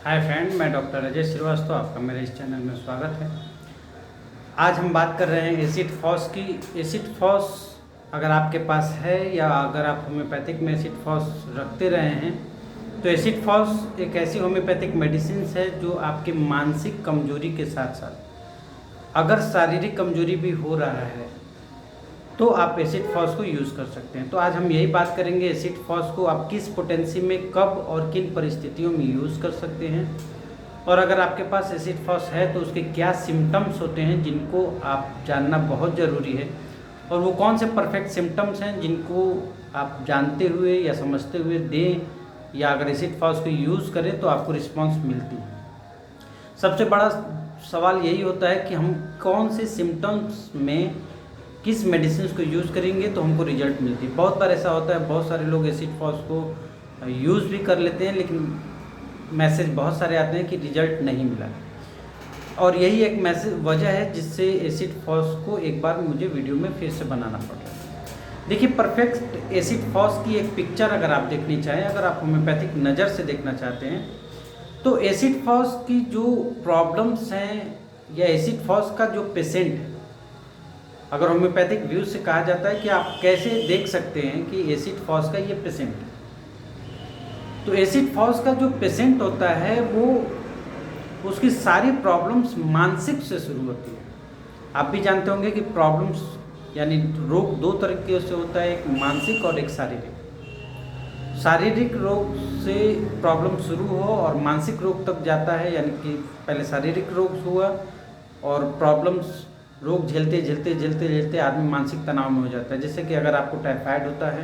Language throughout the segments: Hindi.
हाय फ्रेंड, मैं डॉक्टर अजय श्रीवास्तव, आपका मेरे इस चैनल में स्वागत है। आज हम बात कर रहे हैं एसिड फॉस की। एसिड फॉस अगर आपके पास है या अगर आप होम्योपैथिक में एसिड फॉस रखते रहे हैं तो एसिड फॉस एक ऐसी होम्योपैथिक मेडिसिन है जो आपके मानसिक कमजोरी के साथ साथ अगर शारीरिक कमजोरी भी हो रहा है तो आप एसिड फॉस को यूज़ कर सकते हैं। तो आज हम यही बात करेंगे एसिड फॉस को आप किस पोटेंसी में कब और किन परिस्थितियों में यूज़ कर सकते हैं, और अगर आपके पास एसिड फॉस है तो उसके क्या सिम्टम्स होते हैं जिनको आप जानना बहुत ज़रूरी है, और वो कौन से परफेक्ट सिम्टम्स हैं जिनको आप जानते हुए या समझते हुए दें या अगर एसिड फॉस को यूज़ करें तो आपको रिस्पॉन्स मिलती है। सबसे बड़ा सवाल यही होता है कि हम कौन से सिम्टम्स में किस मेडिसिन को यूज़ करेंगे तो हमको रिजल्ट मिलती है। बहुत बार ऐसा होता है, बहुत सारे लोग एसिड फॉस को यूज़ भी कर लेते हैं लेकिन मैसेज बहुत सारे आते हैं कि रिजल्ट नहीं मिला, और यही एक मैसेज वजह है जिससे एसिड फॉस को एक बार मुझे वीडियो में फिर से बनाना पड़ रहा है। देखिए, परफेक्ट एसिड फॉस की एक पिक्चर अगर आप देखनी चाहें, अगर आप होम्योपैथिक नज़र से देखना चाहते हैं तो एसिड फॉस की जो प्रॉब्लम्स हैं या एसिड फॉस का जो पेशेंट है, अगर होम्योपैथिक व्यू से कहा जाता है कि आप कैसे देख सकते हैं कि एसिड फॉस का ये पेशेंट है, तो एसिड फॉस का जो पेशेंट होता है वो उसकी सारी प्रॉब्लम्स मानसिक से शुरू होती है। आप भी जानते होंगे कि प्रॉब्लम्स यानी रोग दो तरीके से होता है, एक मानसिक और एक शारीरिक। शारीरिक रोग से प्रॉब्लम शुरू हो और मानसिक रोग तक जाता है, यानी कि पहले शारीरिक रोग हुआ और प्रॉब्लम्स रोग झेलते झेलते झेलते झेलते आदमी मानसिक तनाव में हो जाता है। जैसे कि अगर आपको टाइफाइड होता है,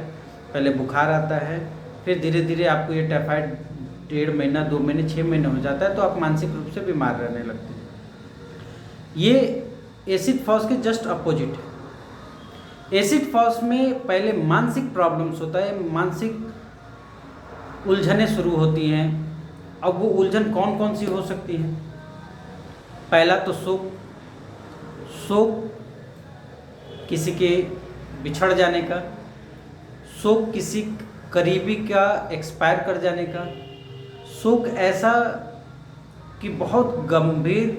पहले बुखार आता है, फिर धीरे धीरे आपको ये टाइफाइड 1.5 महीना 2 महीने 6 महीने हो जाता है तो आप मानसिक रूप से बीमार रहने लगते हैं। ये एसिड फॉस के जस्ट अपोजिट है। एसिड फॉस में पहले मानसिक प्रॉब्लम्स होता है, मानसिक उलझनें शुरू होती हैं। अब वो उलझन कौन कौन सी हो सकती है? पहला तो शोक किसी के बिछड़ जाने का, शोक किसी करीबी का एक्सपायर कर जाने का, शोक ऐसा कि बहुत गंभीर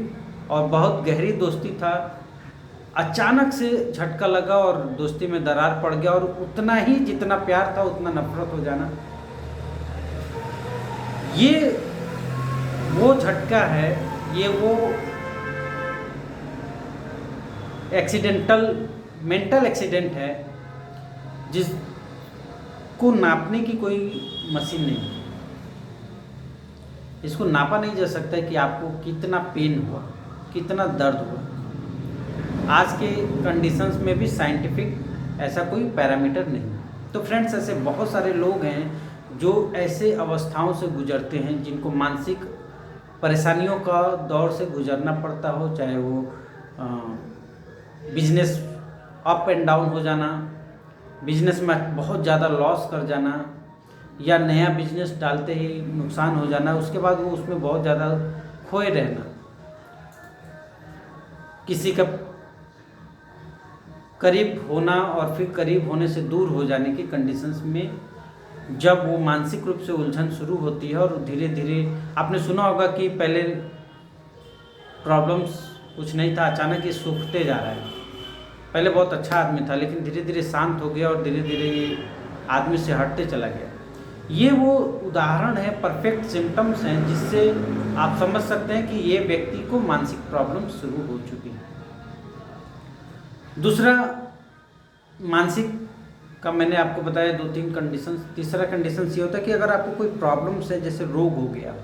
और बहुत गहरी दोस्ती था, अचानक से झटका लगा और दोस्ती में दरार पड़ गया और उतना ही जितना प्यार था उतना नफरत हो जाना। ये वो झटका है, ये वो एक्सीडेंटल मेंटल एक्सीडेंट है जिसको नापने की कोई मशीन नहीं है। इसको नापा नहीं जा सकता कि आपको कितना पेन हुआ, कितना दर्द हुआ। आज के कंडीशंस में भी साइंटिफिक ऐसा कोई पैरामीटर नहीं। तो फ्रेंड्स, ऐसे बहुत सारे लोग हैं जो ऐसे अवस्थाओं से गुजरते हैं जिनको मानसिक परेशानियों का दौर से गुजरना पड़ता हो, चाहे वो बिजनेस अप एंड डाउन हो जाना, बिजनेस में बहुत ज़्यादा लॉस कर जाना, या नया बिजनेस डालते ही नुकसान हो जाना, उसके बाद वो उसमें बहुत ज़्यादा खोए रहना, किसी का करीब होना और फिर करीब होने से दूर हो जाने की कंडीशंस में जब वो मानसिक रूप से उलझन शुरू होती है और धीरे धीरे आपने सुना होगा कि पहले प्रॉब्लम्स कुछ नहीं था, अचानक ये सूखते जा रहा है। पहले बहुत अच्छा आदमी था लेकिन धीरे धीरे शांत हो गया और धीरे धीरे ये आदमी से हटते चला गया। ये वो उदाहरण है, परफेक्ट सिम्टम्स हैं जिससे आप समझ सकते हैं कि ये व्यक्ति को मानसिक प्रॉब्लम शुरू हो चुकी है। दूसरा, मानसिक का मैंने आपको बताया 2-3 कंडीशंस। तीसरा कंडीशंस ये होता है कि अगर आपको कोई प्रॉब्लम्स है, जैसे रोग हो गया,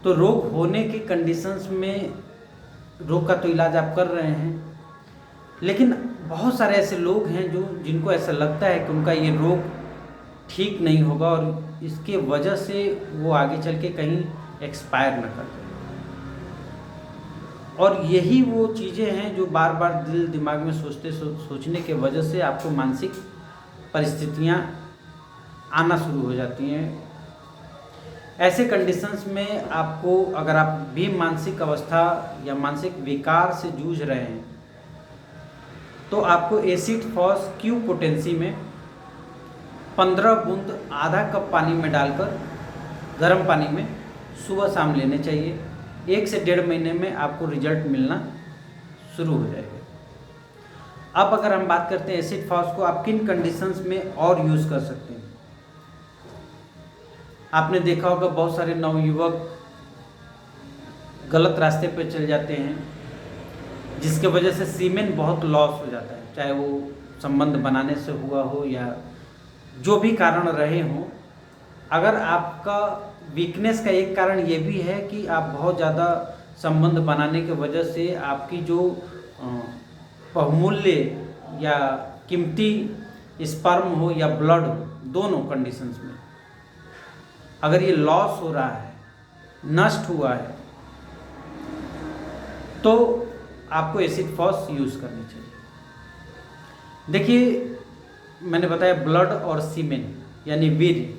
तो रोग होने की कंडीशंस में रोग का तो इलाज आप कर रहे हैं, लेकिन बहुत सारे ऐसे लोग हैं जिनको ऐसा लगता है कि उनका ये रोग ठीक नहीं होगा और इसके वजह से वो आगे चल के कहीं एक्सपायर न कर जाए। और यही वो चीज़ें हैं जो बार बार दिल दिमाग में सोचने के वजह से आपको मानसिक परिस्थितियाँ आना शुरू हो जाती हैं। ऐसे कंडीशंस में आपको, अगर आप भी मानसिक अवस्था या मानसिक विकार से जूझ रहे हैं, तो आपको एसिड फॉस क्यू पोटेंसी में 15 बूंद आधा कप पानी में डालकर गर्म पानी में सुबह शाम लेने चाहिए। 1 से 1.5 महीने में आपको रिजल्ट मिलना शुरू हो जाएगा। अब अगर हम बात करते हैं एसिड फॉस को आप किन कंडीशंस में और यूज़ कर सकते हैं। आपने देखा होगा बहुत सारे नवयुवक गलत रास्ते पे चल जाते हैं, जिसके वजह से सीमेन बहुत लॉस हो जाता है, चाहे वो संबंध बनाने से हुआ हो या जो भी कारण रहे हों। अगर आपका वीकनेस का एक कारण ये भी है कि आप बहुत ज़्यादा संबंध बनाने की वजह से आपकी जो बहुमूल्य या कीमती स्पर्म हो या ब्लड हो, दोनों कंडीशंस में अगर ये लॉस हो रहा है, नष्ट हुआ है, तो आपको एसिड फॉस यूज़ करनी चाहिए। देखिए, मैंने बताया ब्लड और सीमेन यानी वीर्य।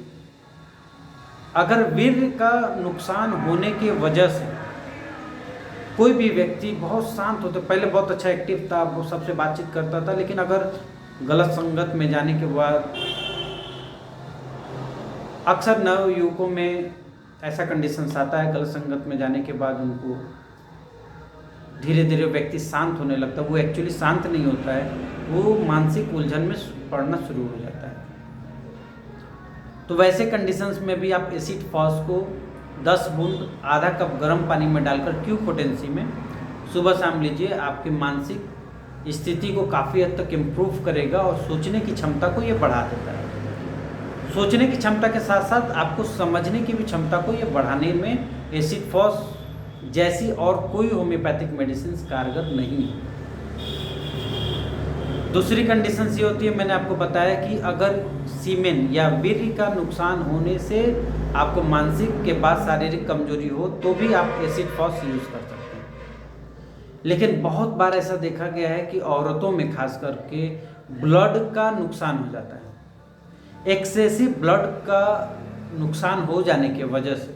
अगर वीर्य का नुकसान होने की वजह से कोई भी व्यक्ति बहुत शांत होता, पहले बहुत अच्छा एक्टिव था, वो सबसे बातचीत करता था, लेकिन अगर गलत संगत में जाने के बाद, अक्सर नवयुवकों में ऐसा कंडीशंस आता है, गलत संगत में जाने के बाद उनको धीरे धीरे व्यक्ति शांत होने लगता है। वो एक्चुअली शांत नहीं होता है, वो मानसिक उलझन में पड़ना शुरू हो जाता है। तो वैसे कंडीशंस में भी आप एसिड फॉस को 10 बूंद आधा कप गर्म पानी में डालकर क्यू पोटेंसी में सुबह शाम लीजिए। आपकी मानसिक स्थिति को काफ़ी हद तक इम्प्रूव करेगा और सोचने की क्षमता को ये बढ़ा देता है। सोचने की क्षमता के साथ साथ आपको समझने की भी क्षमता को ये बढ़ाने में एसिड फॉस जैसी और कोई होम्योपैथिक मेडिसिन कारगर नहीं है। दूसरी कंडीशन ये होती है, मैंने आपको बताया कि अगर सीमेन या वीर्य का नुकसान होने से आपको मानसिक के बाद शारीरिक कमजोरी हो तो भी आप एसिड फॉस यूज़ कर सकते हैं। लेकिन बहुत बार ऐसा देखा गया है कि औरतों में खास करके ब्लड का नुकसान हो जाता है। एक्सेसिव ब्लड का नुकसान हो जाने की वजह से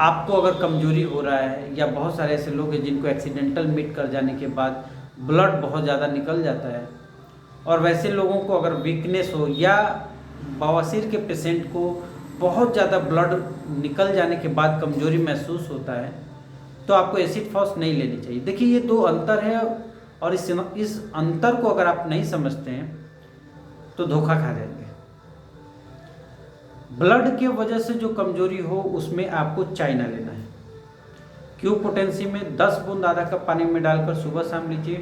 आपको अगर कमजोरी हो रहा है, या बहुत सारे ऐसे लोग हैं जिनको एक्सीडेंटल मीट कर जाने के बाद ब्लड बहुत ज़्यादा निकल जाता है, और वैसे लोगों को अगर वीकनेस हो या बवासीर के पेशेंट को बहुत ज़्यादा ब्लड निकल जाने के बाद कमजोरी महसूस होता है, तो आपको एसिड फॉस नहीं लेनी चाहिए। देखिए, ये दो अंतर है, और इस अंतर को अगर आप नहीं समझते हैं तो धोखा खा जाएंगे। ब्लड के वजह से जो कमजोरी हो उसमें आपको चाइना लेना है। क्यू पोटेंसी में 10 बूंद आधा कप पानी में डालकर सुबह शाम लीजिए।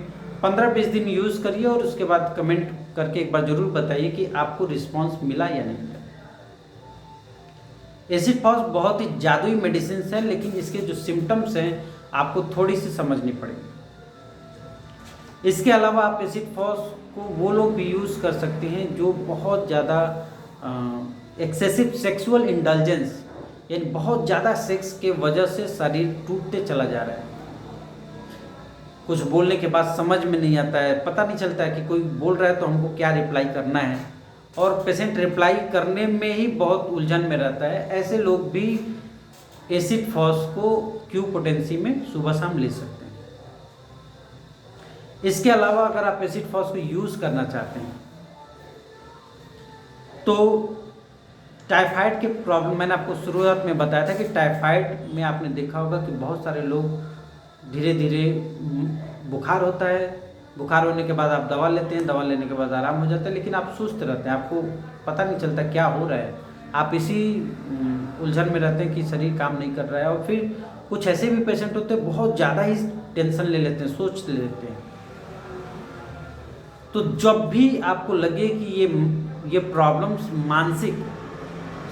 15-20 दिन यूज़ करिए और उसके बाद कमेंट करके एक बार ज़रूर बताइए कि आपको रिस्पांस मिला या नहीं मिला। एसिड फॉस बहुत ही जादुई मेडिसिन है, लेकिन इसके जो सिम्टम्स हैं आपको थोड़ी सी समझनी पड़ेगी। इसके अलावा आप एसिड फॉस को वो लोग भी यूज़ कर सकते हैं जो बहुत ज़्यादा एक्सेसिव सेक्सुअल इंडल्जेंस, यानी बहुत ज़्यादा सेक्स के वजह से शरीर टूटते चला जा रहा है। कुछ बोलने के बाद समझ में नहीं आता है, पता नहीं चलता है कि कोई बोल रहा है तो हमको क्या रिप्लाई करना है, और पेशेंट रिप्लाई करने में ही बहुत उलझन में रहता है। ऐसे लोग भी एसिड फॉस को क्यू पोटेंसी में सुबह शाम ले सकते हैं। इसके अलावा अगर आप एसिड फॉस को यूज़ करना चाहते हैं तो टाइफाइड के प्रॉब्लम, मैंने आपको शुरुआत में बताया था कि टाइफाइड में आपने देखा होगा कि बहुत सारे लोग धीरे धीरे बुखार होता है, बुखार होने के बाद आप दवा लेते हैं, दवा लेने के बाद आराम हो जाता है, लेकिन आप सुस्त रहते हैं, आपको पता नहीं चलता क्या हो रहा है, आप इसी उलझन में रहते हैं कि शरीर काम नहीं कर रहा है। और फिर कुछ ऐसे भी पेशेंट होते हैं बहुत ज़्यादा ही टेंशन ले लेते हैं, सोच लेते हैं। तो जब भी आपको लगे कि ये प्रॉब्लम्स मानसिक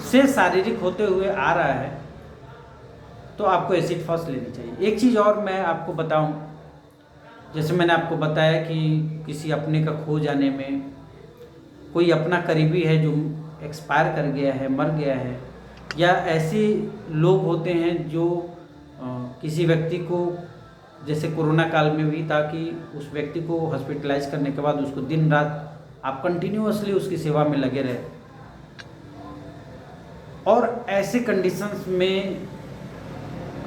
से शारीरिक होते हुए आ रहा है तो आपको एसिड फॉस लेनी चाहिए। एक चीज़ और मैं आपको बताऊं, जैसे मैंने आपको बताया कि किसी अपने का खो जाने में, कोई अपना करीबी है जो एक्सपायर कर गया है, मर गया है, या ऐसे लोग होते हैं जो किसी व्यक्ति को, जैसे कोरोना काल में भी था कि उस व्यक्ति को हॉस्पिटलाइज करने के बाद उसको दिन रात आप कंटिन्यूअसली उसकी सेवा में लगे रहे, और ऐसे कंडीशंस में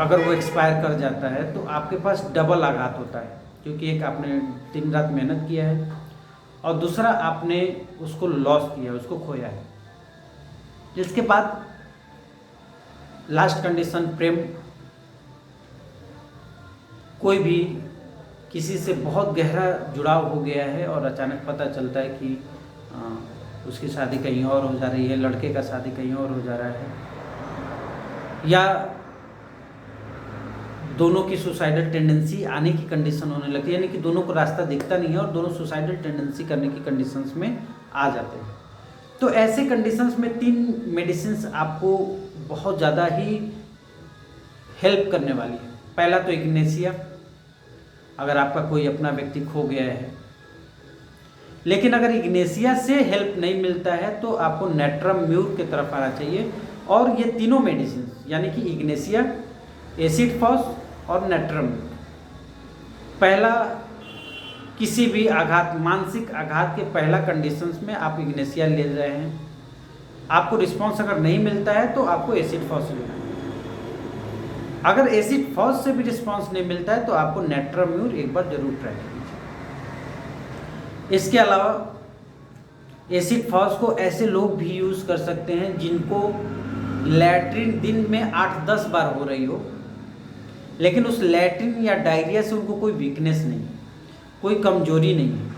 अगर वो एक्सपायर कर जाता है तो आपके पास डबल आघात होता है, क्योंकि एक आपने दिन रात मेहनत किया है और दूसरा आपने उसको लॉस किया है, उसको खोया है। इसके बाद लास्ट कंडीशन प्रेम। कोई भी किसी से बहुत गहरा जुड़ाव हो गया है और अचानक पता चलता है कि उसकी शादी कहीं और हो जा रही है, लड़के का शादी कहीं और हो जा रहा है, या दोनों की सुसाइडल टेंडेंसी आने की कंडीशन होने लगती है, यानी कि दोनों को रास्ता दिखता नहीं है और दोनों सुसाइडल टेंडेंसी करने की कंडीशंस में आ जाते हैं। तो ऐसे कंडीशंस में 3 मेडिसिन्स आपको बहुत ज़्यादा ही हेल्प करने वाली है। पहला तो इग्नेशिया, अगर आपका कोई अपना व्यक्ति खो गया है। लेकिन अगर इग्नेशिया से हेल्प नहीं मिलता है तो आपको नेट्रम म्यूर की तरफ आना चाहिए। और ये तीनों मेडिसिन यानी कि इग्नेशिया, एसिड फॉस और नेट्रम म्यूर, पहला किसी भी आघात, मानसिक आघात के पहला कंडीशंस में आप इग्नेशिया ले रहे हैं, आपको रिस्पांस अगर नहीं मिलता है तो आपको एसिड फॉस लेना है। अगर एसिड फॉस से भी रिस्पांस नहीं मिलता है तो आपको नेट्रम म्यूर एक बार जरूर ट्राई कीजिए। इसके अलावा एसिड फॉस को ऐसे लोग भी यूज़ कर सकते हैं जिनको लैट्रिन दिन में 8-10 बार हो रही हो, लेकिन उस लैट्रिन या डायरिया से उनको कोई वीकनेस नहीं है, कोई कमजोरी नहीं है।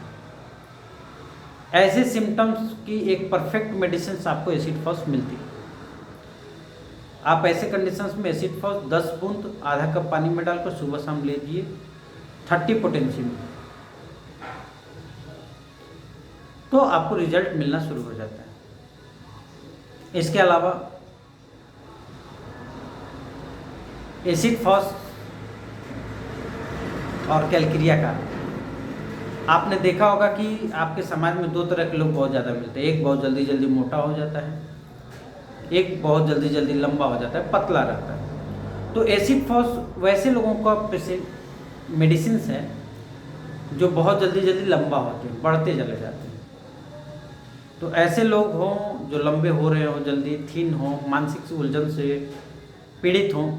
ऐसे सिम्टम्स की एक परफेक्ट मेडिसिन आपको एसिड फॉस मिलती है। आप ऐसे कंडीशंस में एसिड फॉस 10 बूंद आधा कप पानी में डालकर सुबह शाम लीजिए 30 पोटेंसी में, तो आपको रिजल्ट मिलना शुरू हो जाता है। इसके अलावा एसिड फॉस और कैलक्रिया का आपने देखा होगा कि आपके समाज में 2 तरह के लोग बहुत ज़्यादा मिलते हैं। एक बहुत जल्दी जल्दी मोटा हो जाता है, एक बहुत जल्दी जल्दी लंबा हो जाता है, पतला रहता है। तो एसिड फॉस वैसे लोगों का मेडिसिन है जो बहुत जल्दी जल्दी लंबा होते हैं, बढ़ते चले जाते हैं। तो ऐसे लोग हों जो लंबे हो रहे हो जल्दी, थीन हो, मानसिक उलझन से पीड़ित हों,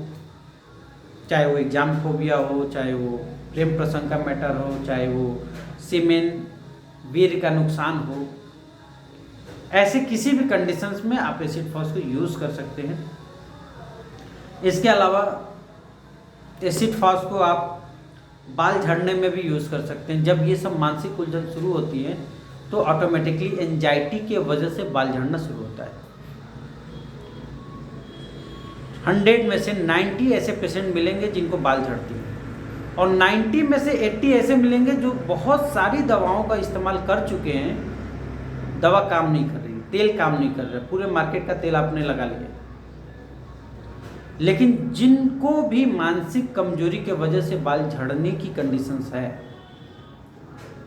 चाहे वो एग्जाम फोबिया हो, चाहे वो प्रेम प्रसंग का मैटर हो, चाहे वो सीमेन वीर्य का नुकसान हो, ऐसे किसी भी कंडीशंस में आप एसिड फॉस को यूज़ कर सकते हैं। इसके अलावा एसिड फॉस को आप बाल झड़ने में भी यूज़ कर सकते हैं। जब ये सब मानसिक उलझन शुरू होती है तो ऑटोमेटिकली एंजाइटी की वजह से बाल झड़ना शुरू होता है। 100 में से 90 ऐसे पेशेंट मिलेंगे जिनको बाल झड़ती है, और 90 में से 80 ऐसे मिलेंगे जो बहुत सारी दवाओं का इस्तेमाल कर चुके हैं, दवा काम नहीं कर रही, तेल काम नहीं कर रहा, पूरे मार्केट का तेल आपने लगा लिया, लेकिन जिनको भी मानसिक कमजोरी के वजह से बाल झड़ने की कंडीशंस है,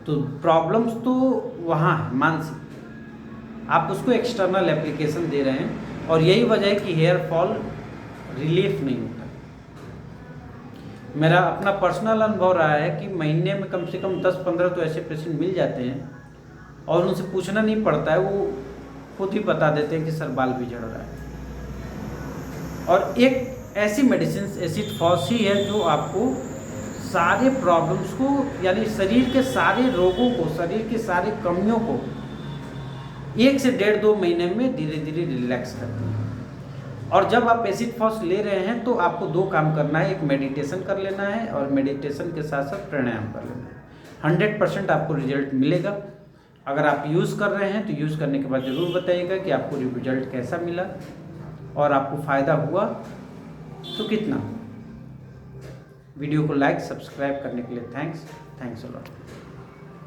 तो प्रॉब्लम्स तो वहाँ है मानसिक, आप उसको एक्सटर्नल एप्लीकेशन दे रहे हैं, और यही वजह है कि हेयर फॉल रिलीफ नहीं होता। मेरा अपना पर्सनल अनुभव रहा है कि महीने में कम से कम 10-15 तो ऐसे पेशेंट मिल जाते हैं और उनसे पूछना नहीं पड़ता है, वो खुद ही बता देते हैं कि सर बाल भी झड़ रहा है। और एक ऐसी मेडिसिन एसिड फॉस ही है जो आपको सारे प्रॉब्लम्स को, यानी शरीर के सारे रोगों को, शरीर के सारे कमियों को 1 से 1.5-2 महीने में धीरे धीरे रिलैक्स करती है। और जब आप एसिड फॉस ले रहे हैं तो आपको 2 काम करना है, एक मेडिटेशन कर लेना है और मेडिटेशन के साथ साथ प्राणायाम कर लेना है। 100% आपको रिजल्ट मिलेगा। अगर आप यूज़ कर रहे हैं तो यूज़ करने के बाद ज़रूर बताइएगा कि आपको रिजल्ट कैसा मिला और आपको फ़ायदा हुआ तो कितना। वीडियो को लाइक सब्सक्राइब करने के लिए थैंक्स अ लॉट।